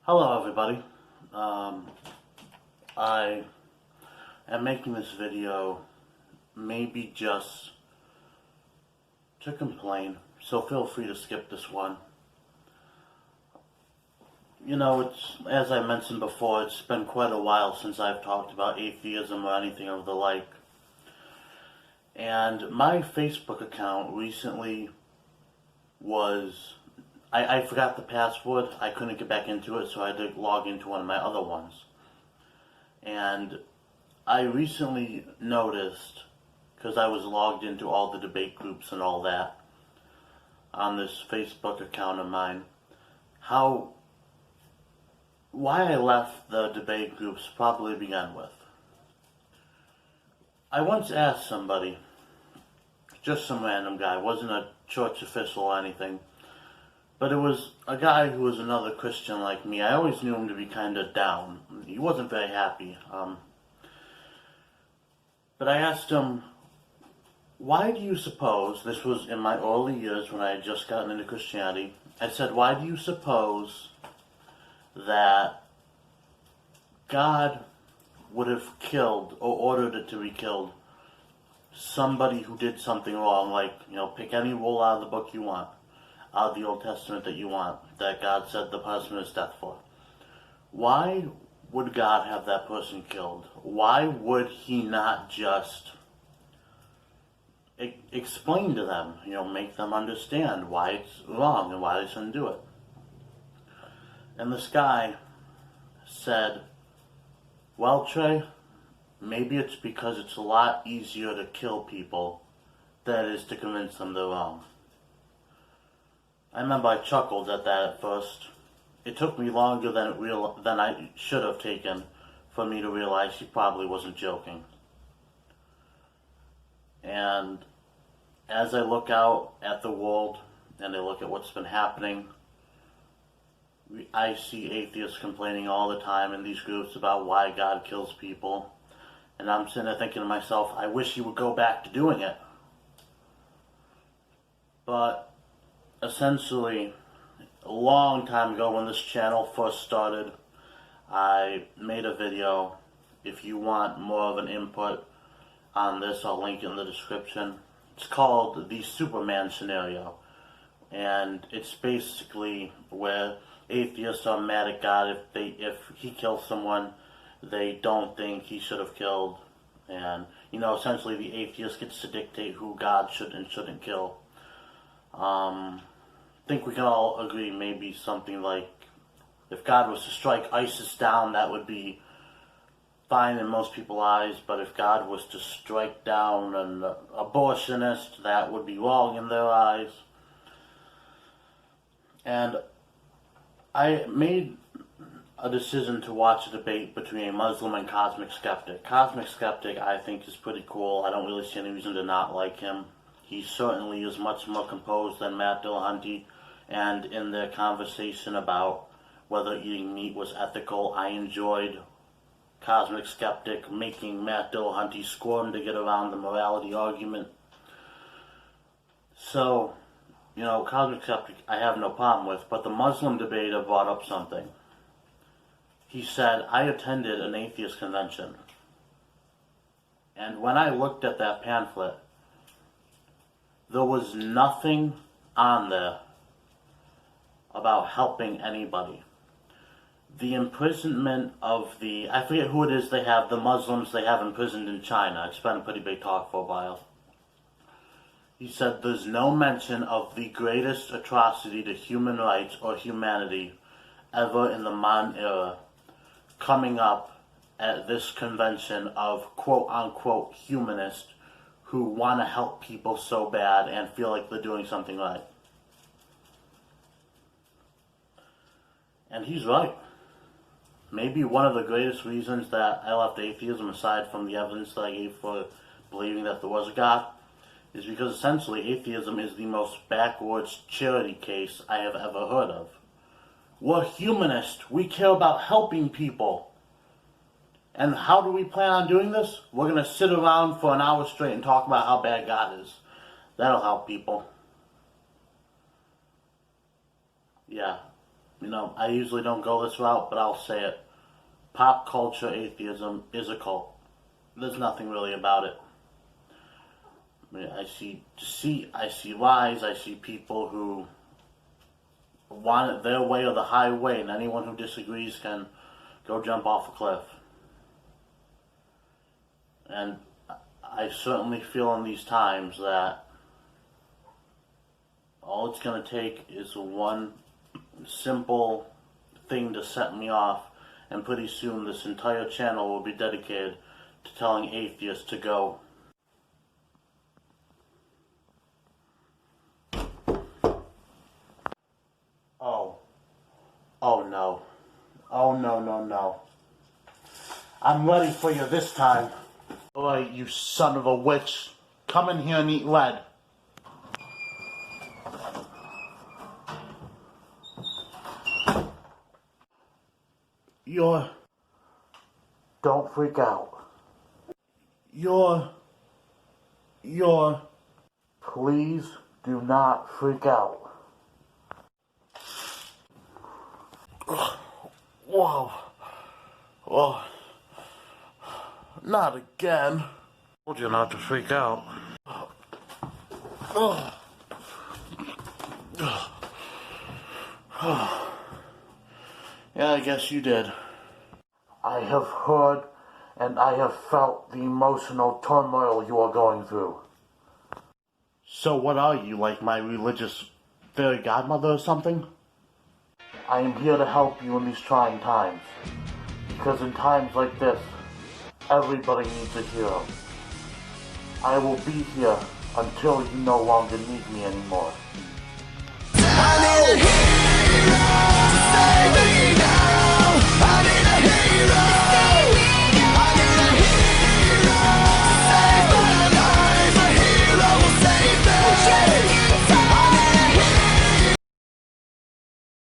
Hello everybody. I am making this video maybe just to complain, so feel free to skip this one. You know, it's, as I mentioned before, it's been quite a while since I've talked about atheism or anything of the like. And my Facebook account recently was I forgot the password. I couldn't get back into it, so I had to log into one of my other ones. And I recently noticed, because I was logged into all the debate groups and all that on this Facebook account of mine, why I left the debate groups probably began with. I once asked somebody, just some random guy, wasn't a church official or anything, but it was a guy who was another Christian like me. I always knew him to be kind of down. He wasn't very happy. But I asked him, why do you suppose, this was in my early years when I had just gotten into Christianity, I said, why do you suppose that God would have killed or ordered it to be killed somebody who did something wrong, like, pick any rule out of the book you want, out of the Old Testament that you want, that God said the punishment is death for? Why would God have that person killed? Why would he not just explain to them, make them understand why it's wrong and why they shouldn't do it? And this guy said, well, Trey, maybe it's because it's a lot easier to kill people than it is to convince them they're wrong. I remember I chuckled at that at first. It took me longer than I should have taken for me to realize he probably wasn't joking. And as I look out at the world and I look at what's been happening, I see atheists complaining all the time in these groups about why God kills people. And I'm sitting there thinking to myself, I wish he would go back to doing it. But essentially, a long time ago when this channel first started, I made a video. If you want more of an input on this, I'll link it in the description. It's called the Superman scenario. And it's basically where atheists are mad at God if he kills someone they don't think he should have killed. And, essentially the atheist gets to dictate who God should and shouldn't kill. I think we can all agree maybe something like, if God was to strike ISIS down, that would be fine in most people's eyes, but if God was to strike down an abortionist, that would be wrong in their eyes. And I made a decision to watch a debate between a Muslim and Cosmic Skeptic. Cosmic Skeptic, I think, is pretty cool. I don't really see any reason to not like him. He certainly is much more composed than Matt Dillahunty, and in their conversation about whether eating meat was ethical, I enjoyed Cosmic Skeptic making Matt Dillahunty squirm to get around the morality argument. So, Cosmic Skeptic I have no problem with, but the Muslim debater brought up something. He said, I attended an atheist convention, and when I looked at that pamphlet, there was nothing on there about helping anybody. The imprisonment of I forget who it is they have, the Muslims they have imprisoned in China. It's been a pretty big talk for a while. He said there's no mention of the greatest atrocity to human rights or humanity ever in the modern era coming up at this convention of quote-unquote humanists who want to help people so bad and feel like they're doing something right. And he's right. Maybe one of the greatest reasons that I left atheism, aside from the evidence that I gave for believing that there was a God, is because essentially atheism is the most backwards charity case I have ever heard of. We're humanists. We care about helping people. And how do we plan on doing this? We're going to sit around for an hour straight and talk about how bad God is. That'll help people. Yeah. I usually don't go this route, but I'll say it. Pop culture atheism is a cult. There's nothing really about it. I see lies. I see people who want it their way or the highway, and anyone who disagrees can go jump off a cliff. And I certainly feel in these times that all it's going to take is one simple thing to set me off, and pretty soon this entire channel will be dedicated to telling atheists to go. Oh no. Oh no. I'm ready for you this time. Alright, you son of a witch. Come in here and eat lead. Don't freak out. Please do not freak out. Whoa. Whoa. Not again. I told you not to freak out. Yeah, I guess you did. I have heard and I have felt the emotional turmoil you are going through. So what are you, like my religious fairy godmother or something? I am here to help you in these trying times. Because in times like this, everybody needs a hero. I will be here until you no longer need me anymore. I need a hero.